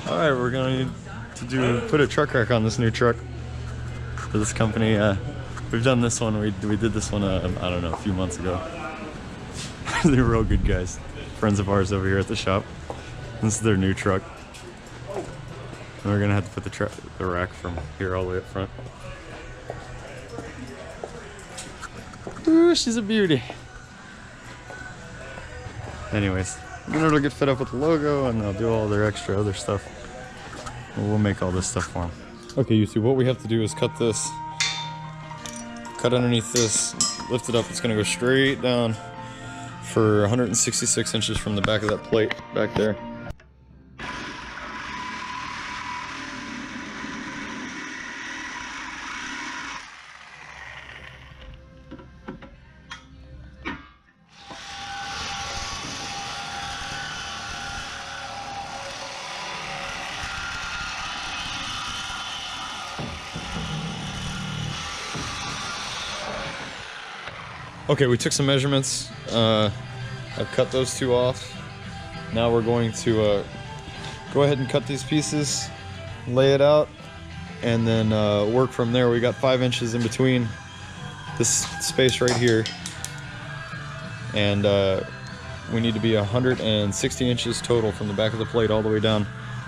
Alright, we're going to put a truck rack on this new truck for this company. We've done this one, we did this one, I don't know, a few months ago. They're real good guys. Friends of ours over here at the shop. This is their new truck. And we're gonna have to put the rack from here all the way up front. Ooh, she's a beauty. Anyways, then it'll get fit up with the logo and they'll do all their extra other stuff. We'll make all this stuff for them. Okay, you see, what we have to do is cut this, cut underneath this, lift it up. It's gonna go straight down for 166 inches from the back of that plate back there. Okay, we took some measurements. I've cut those two off. Now we're going to go ahead and cut these pieces, lay it out, and then work from there. We got 5 inches in between this space right here, and we need to be 160 inches total from the back of the plate all the way down.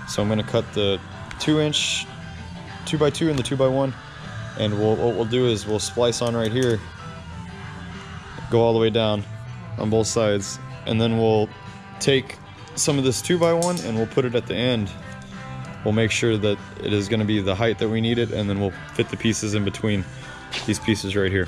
So I'm going to cut the 2-inch 2x2 and the 2x1, and what we'll do is we'll splice on right here, go all the way down on both sides, and then we'll take some of this 2x1 and we'll put it at the end. We'll make sure that it is going to be the height that we need it, and then we'll fit the pieces in between these pieces right here.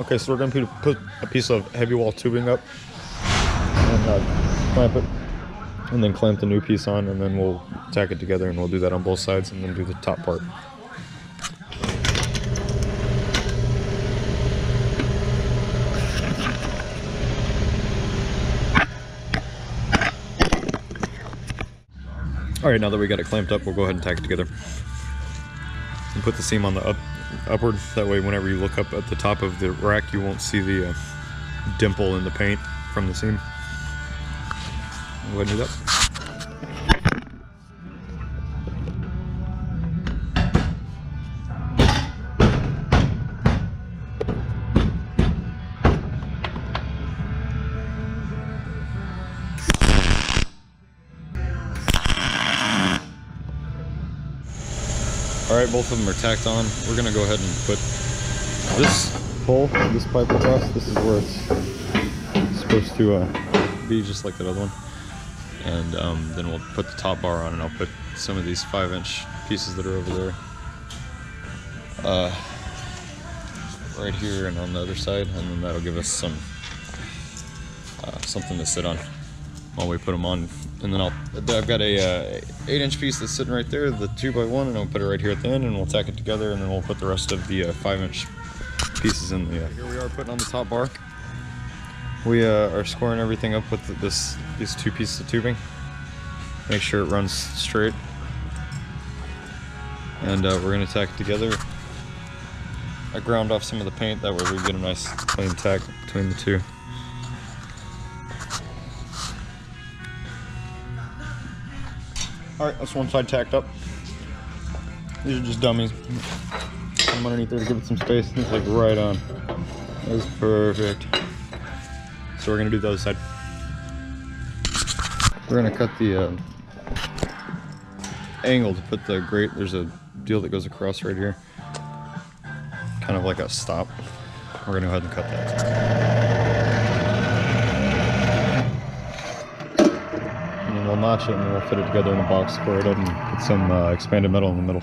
Okay, so we're going to put a piece of heavy wall tubing up and clamp it, and then clamp the new piece on, and then we'll tack it together, and we'll do that on both sides and then do the top part. Alright, now that we got it clamped up, we'll go ahead and tack it together. And put the seam on the upward. That way whenever you look up at the top of the rack, you won't see the dimple in the paint from the seam. Go ahead and do that. Alright, both of them are tacked on. We're going to go ahead and put this hole, this pipe across. This is where it's supposed to be, just like that other one. And then we'll put the top bar on, and I'll put some of these 5-inch pieces that are over there right here and on the other side, and then that'll give us some something to sit on while we put them on. And then I've got a 8-inch piece that's sitting right there, the 2x1, and I'll put it right here at the end, and we'll tack it together, and then we'll put the rest of the 5-inch pieces in the. Here we are putting on the top bar. We are scoring everything up with these 2 pieces of tubing. Make sure it runs straight, and we're going to tack it together. I ground off some of the paint, that way we get a nice clean tack between the two. Alright, that's one side tacked up. These are just dummies. I'm underneath there to give it some space. It's like right on. That is perfect. So we're gonna do the other side. We're gonna cut the angle to put the grate. There's a deal that goes across right here, kind of like a stop. We're gonna go ahead and cut that. And then we'll notch it and then we'll fit it together in a box, square it up, and put some expanded metal in the middle.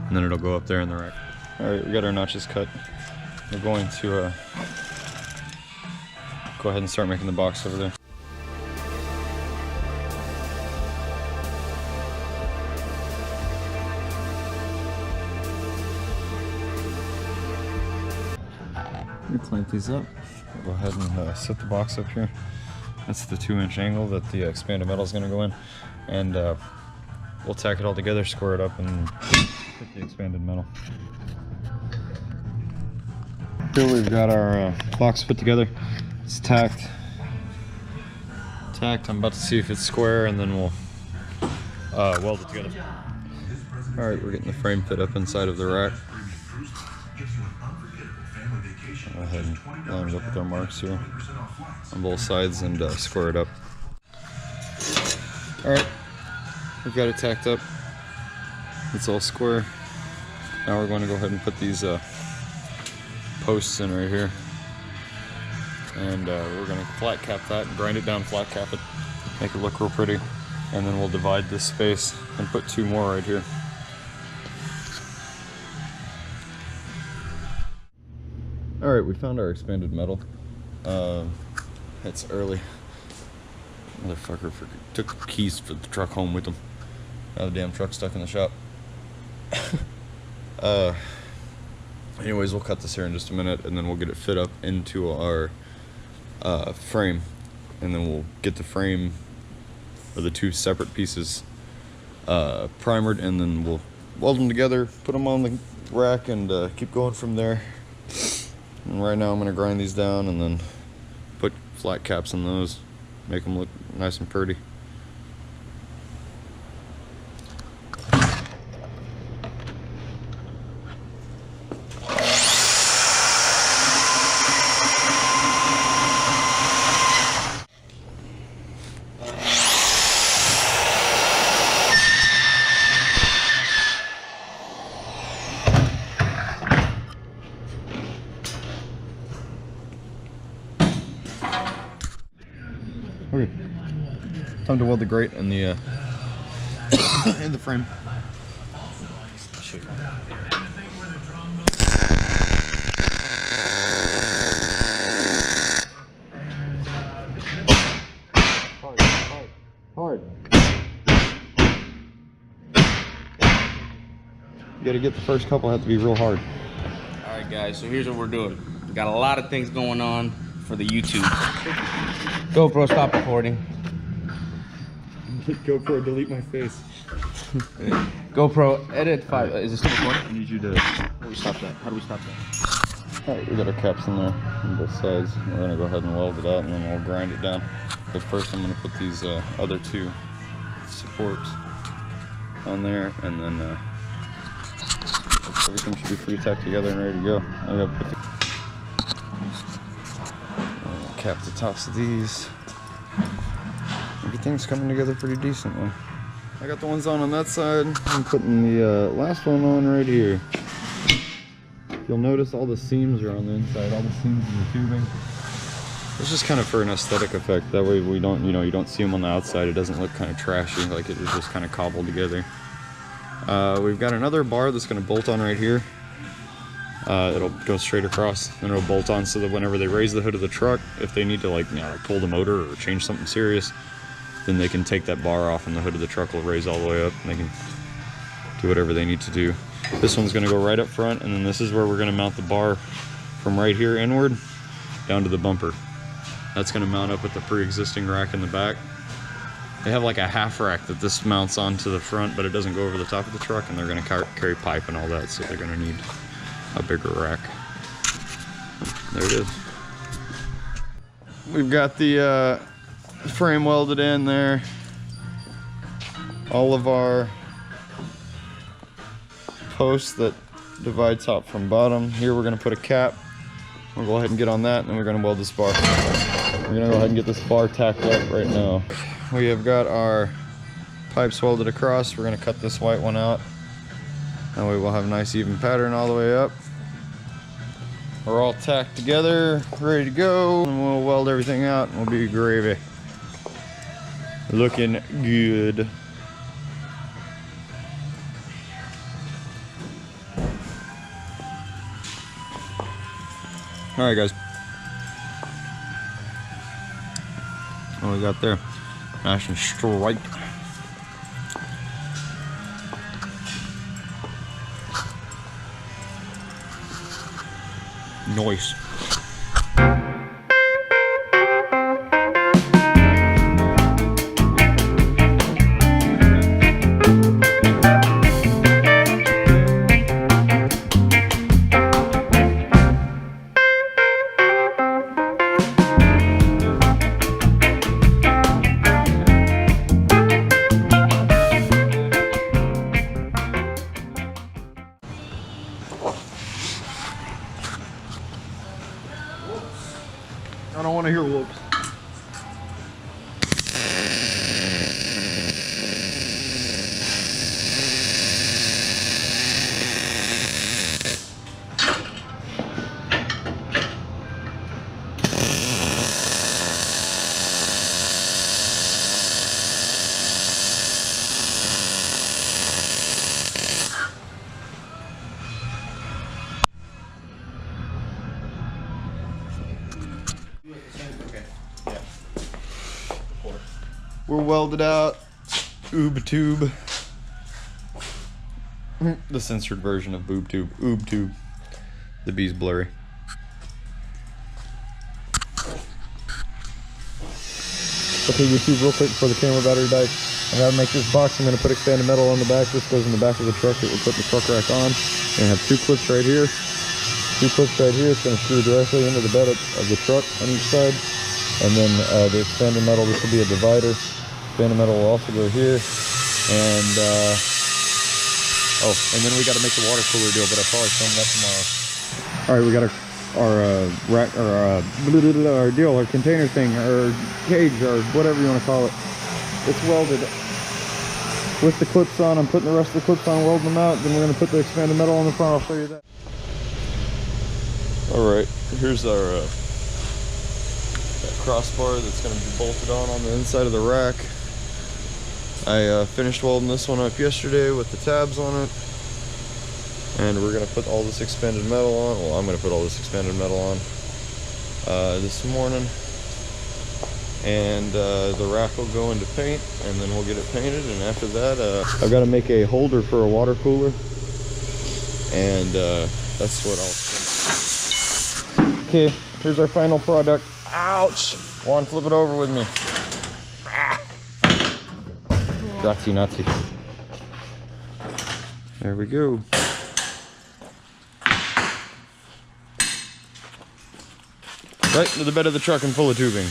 And then it'll go up there in the rack. Alright, we got our notches cut. We're going to go ahead and start making the box over there. We clamp these up. We'll go ahead and set the box up here. That's the 2-inch angle that the expanded metal is going to go in, and we'll tack it all together, square it up, and put the expanded metal. Here we've got our box put together. It's tacked. I'm about to see if it's square, and then we'll weld it together. All right, we're getting the frame fit up inside of the rack. Go ahead and line it up with our marks here on both sides and square it up. Alright, we've got it tacked up. It's all square. Now we're going to go ahead and put these posts in right here. And we're going to flat cap that and grind it down, flat cap it, make it look real pretty. And then we'll divide this space and put 2 more right here. Alright, we found our expanded metal. It's early. Motherfucker took the keys for the truck home with him. Now the damn truck's stuck in the shop. Anyways, we'll cut this here in just a minute, and then we'll get it fit up into our frame. And then we'll get the frame, or the 2 separate pieces, primered, and then we'll weld them together, put them on the rack, and keep going from there. And right now I'm going to grind these down and then put flat caps on those, make them look nice and pretty. Okay, time to weld the grate in the in the frame. Shoot. Hard. You gotta get the first couple, have to be real hard. Alright guys, so here's what we're doing. We got a lot of things going on for the YouTube. GoPro, stop recording. GoPro, delete my face. GoPro, edit 5. Is it still recording? I need you to... How do we stop that? How do we stop that? Alright, we got our caps in there on both sides. We're gonna go ahead and weld it out, and then we'll grind it down. But first I'm gonna put these other 2 supports on there, and then everything should be pretty tacked together and ready to go. I gotta put the cap the tops of these. Everything's coming together pretty decently. I got the ones on that side. I'm putting the last one on right here. You'll notice all the seams are on the inside, all the seams in the tubing. It's just kind of for an aesthetic effect. That way we don't, you don't see them on the outside. It doesn't look kind of trashy, like it was just kind of cobbled together. We've got another bar that's going to bolt on right here. It'll go straight across, and it'll bolt on so that whenever they raise the hood of the truck, if they need to like pull the motor or change something serious, then they can take that bar off and the hood of the truck will raise all the way up and they can do whatever they need to do. This one's going to go right up front, and then this is where we're going to mount the bar from right here inward down to the bumper. That's going to mount up with the pre-existing rack in the back. They have like a half rack that this mounts onto the front, but it doesn't go over the top of the truck, and they're going to carry pipe and all that, so they're going to need a bigger rack. There it is. We've got the frame welded in there. All of our posts that divide top from bottom. Here we're going to put a cap. We'll go ahead and get on that, and then we're going to weld this bar. We're going to go ahead and get this bar tacked up right now. We have got our pipes welded across. We're gonna cut this white one out. That way we'll have a nice even pattern all the way up. We're all tacked together, ready to go, and we'll weld everything out and we'll be gravy. Looking good. All right, guys. What we got there? Nice and straight. Nice. I don't want to hear whoops. We're welded out. Oob tube. The censored version of boob tube. Oob tube. The B's blurry. Okay, YouTube, real quick before the camera battery dies. I gotta make this box. I'm gonna put expanded metal on the back. This goes in the back of the truck. It will put the truck rack on. And have 2 clips right here. 2 clips right here. It's gonna screw directly into the bed of the truck on each side. And then the expanded metal, this will be a divider. Expanded metal will also go here. And oh, and then we got to make the water cooler deal, but I'll probably film that tomorrow. All right, we got our rack, or our deal, our container thing, or cage, or whatever you want to call it. It's welded with the clips on. I'm putting the rest of the clips on, welding them out. Then we're going to put the expanded metal on the front. I'll show you that. All right, here's our that crossbar that's going to be bolted on the inside of the rack. I finished welding this one up yesterday with the tabs on it, and we're going to put all this expanded metal on. Well, I'm going to put all this expanded metal on this morning, and the rack will go into paint, and then we'll get it painted. And after that, I've got to make a holder for a water cooler, and that's what I'll. Okay, here's our final product. Ouch! Juan, flip it over with me. Nazi, Nazi. There we go. Right into the bed of the truck and full of tubing.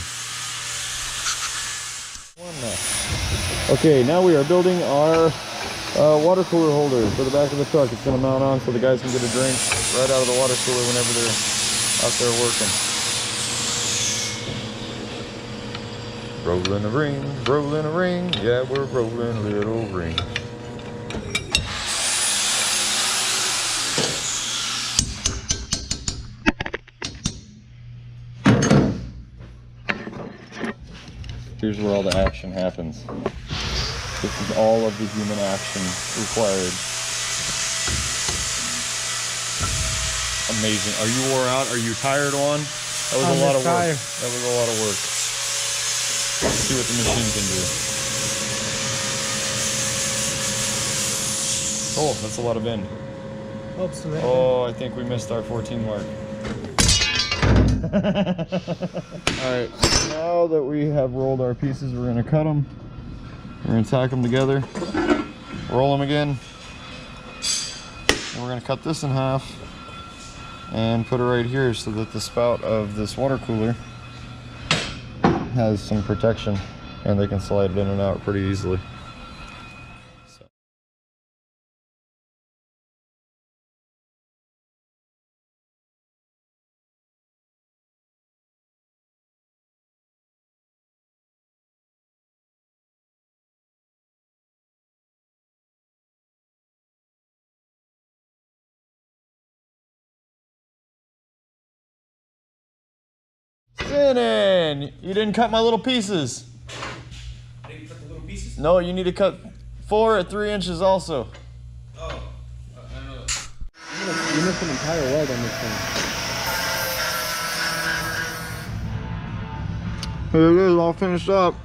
Okay, now we are building our water cooler holder for the back of the truck. It's going to mount on so the guys can get a drink right out of the water cooler whenever they're out there working. Rolling a ring, yeah, we're rolling a little ring. Here's where all the action happens. This is all of the human action required. Amazing. Are you wore out? Are you tired, Juan? That was a lot of work. That was a lot of work. Let's see what the machine can do. Oh, that's a lot of bend. Oh, I think we missed our 14 mark. Alright, now that we have rolled our pieces, we're going to cut them. We're going to tack them together, roll them again, and we're going to cut this in half and put it right here so that the spout of this water cooler has some protection and they can slide it in and out pretty easily. Shannon, you didn't cut my little pieces. I didn't cut the little pieces? No, you need to cut 4 at 3 inches also. Oh, I know that. You missed an entire weld on this thing. Here it is, all finished up.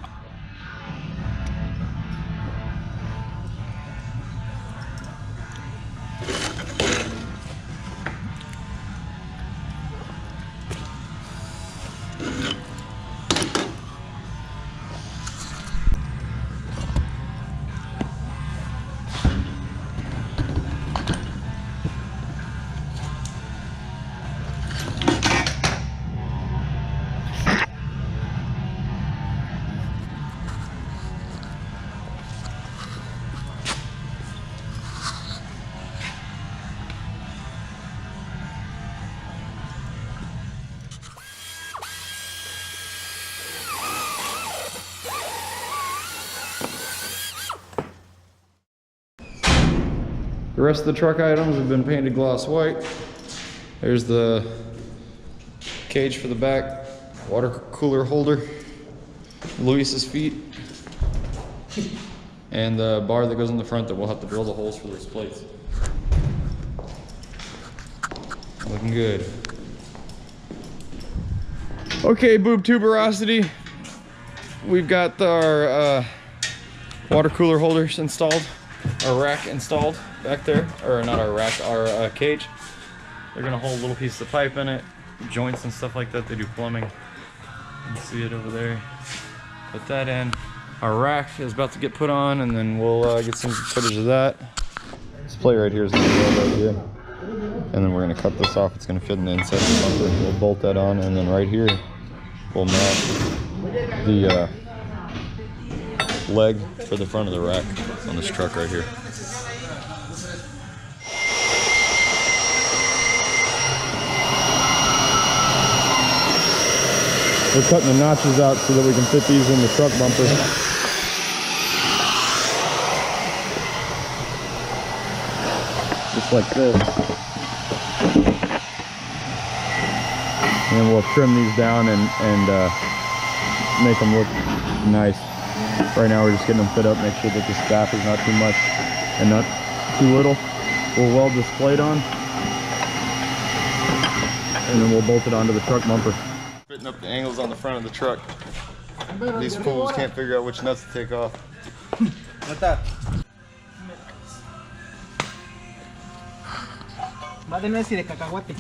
The rest of the truck items have been painted gloss white. There's the cage for the back, water cooler holder, Luis's feet, and the bar that goes in the front that we'll have to drill the holes for those plates. Looking good. Okay, boob tuberosity. We've got our water cooler holders installed, our rack installed back there, or not our rack, our cage. They're gonna hold little pieces of pipe in it, joints and stuff like that. They do plumbing. You can see it over there. Put that in. Our rack is about to get put on, and then we'll get some footage of that. This plate right here is gonna go right here, and then we're gonna cut this off. It's gonna fit in the inside of the bumper. We'll bolt that on, and then right here we'll mount the leg for the front of the rack on this truck right here. We're cutting the notches out so that we can fit these in the truck bumper. Just like this. And then we'll trim these down and make them look nice. Right now we're just getting them fit up, make sure that the staff is not too much and not too little. We'll weld this plate on, and then we'll bolt it onto the truck bumper. Fitting up the angles on the front of the truck. These fools can't figure out which nuts to take off. Va de nuez y de cacahuate.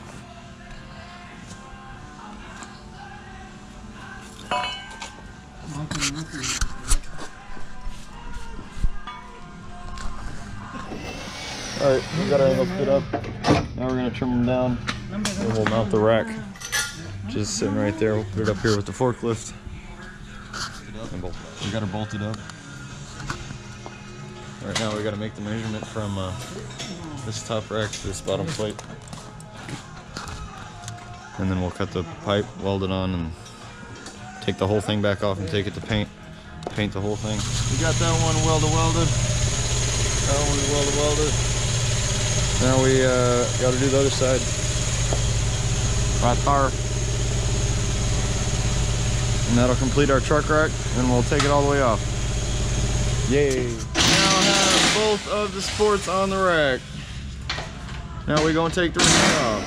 Alright, we got our angles fit up. Now we're going to trim them down, and we'll mount the rack. Just sitting right there. We'll put it up here with the forklift. And we got her bolted up. Right now we got to make the measurement from this top rack to this bottom plate. And then we'll cut the pipe, weld it on, and take the whole thing back off and take it to paint. Paint the whole thing. We got that one welded. That one was welded. Now we got to do the other side. Right there. And that'll complete our truck rack, and we'll take it all the way off. Yay! Now have both of the supports on the rack. Now we're gonna take the ring off.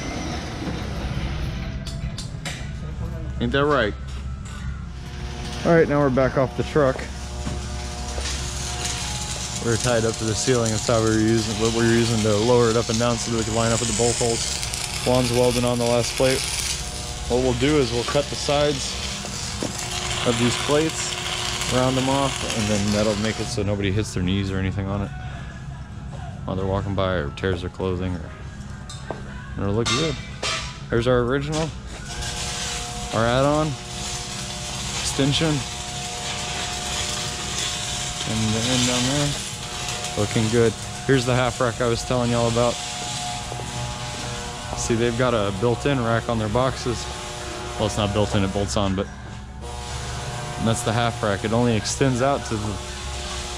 Ain't that right? Alright, now we're back off the truck. We're tied up to the ceiling. That's how what we were using to lower it up and down so that we could line up with the bolt holes. Juan's welding on the last plate. What we'll do is we'll cut the sides of these plates, round them off, and then that'll make it so nobody hits their knees or anything on it while they're walking by, or tears their clothing, or it'll look good. There's our original, our add-on, extension, and the end down there, looking good. Here's the half rack I was telling y'all about. See, they've got a built-in rack on their boxes. Well, it's not built in, it bolts on, but and that's the half rack. It only extends out to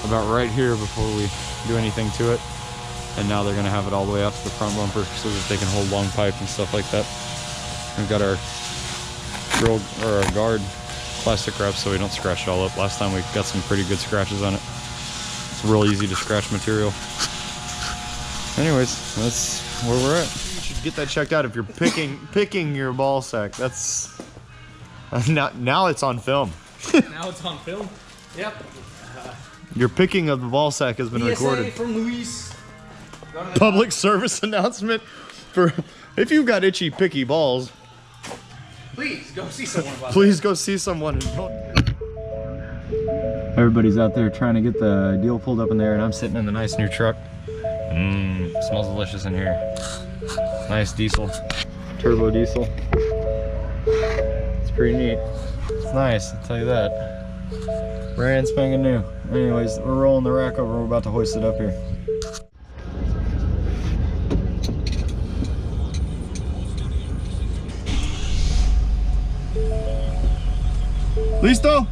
about right here before we do anything to it. And now they're gonna have it all the way out to the front bumper so that they can hold long pipe and stuff like that. We've got our drill or a guard plastic wrap so we don't scratch it all up. Last time we got some pretty good scratches on it. It's real easy to scratch material. Anyways, that's where we're at. You should get that checked out if you're picking your ball sack. That's now it's on film. Now it's on film. Yep. Your picking of the ball sack has been recorded. From Luis. Public service announcement for if you've got itchy, picky balls. Please go see someone about Please go see someone. Everybody's out there trying to get the deal pulled up in there, and I'm sitting in the nice new truck. Smells delicious in here. Nice diesel, turbo diesel. It's pretty neat. It's nice, I'll tell you that. Brand spanking new. Anyways, we're rolling the rack over. We're about to hoist it up here. Listo?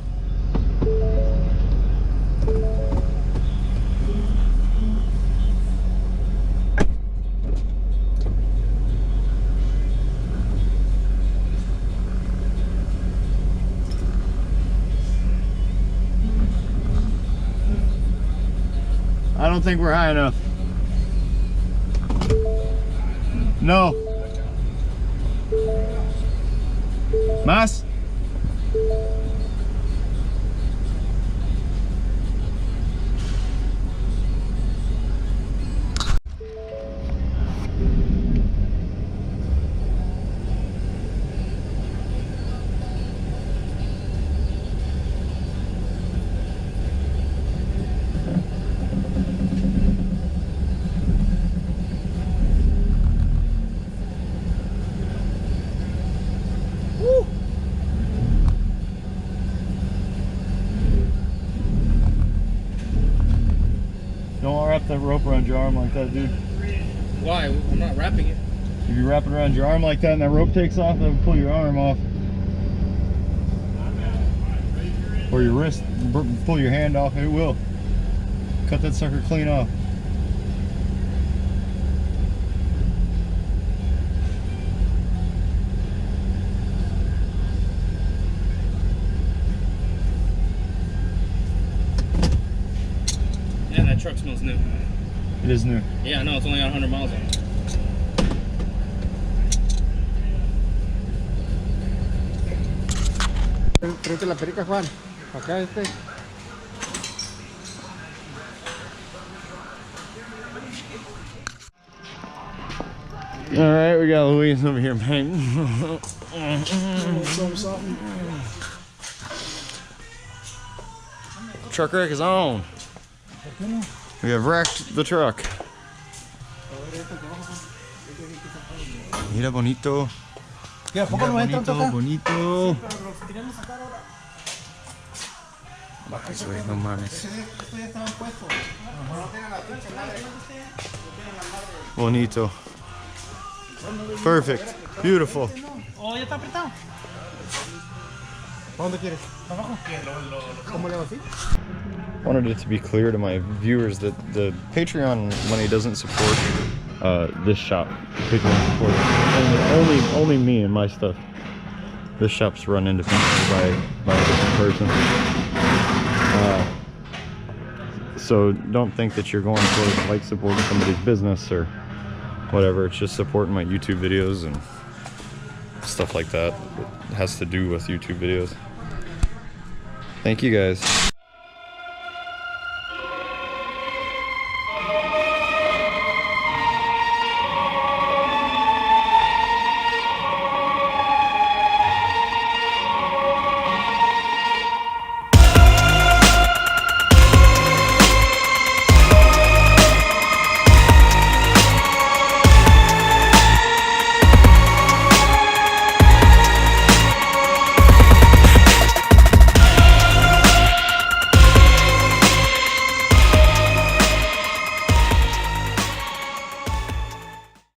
I don't think we're high enough. No. Más? Don't wrap that rope around your arm like that, dude. Why? I'm not wrapping it. If you wrap it around your arm like that and that rope takes off, that'll pull your arm off. Or your wrist, pull your hand off, it will. Cut that sucker clean off. Yeah, that truck smells new. It is new. Yeah, no, it's only got 100 miles on it. Tráete la perica, Juan. Acá este. All right, we got Luis over here, man. Truck rack is on. We have wrecked the truck. Mira bonito. ¿Qué? ¿A poco no entran acá? Bonito. Ay, güey, no mames. Bonito. Perfect. Beautiful. Oh, ya está apretado. ¿Para dónde quieres? ¿Abajo? ¿Cómo le hago así? Wanted it to be clear to my viewers that the Patreon money doesn't support this shop. Patreon support only me and my stuff. This shop's run independently by a different person. So don't think that you're going towards like supporting somebody's business or whatever. It's just supporting my YouTube videos and stuff like that. It has to do with YouTube videos. Thank you guys.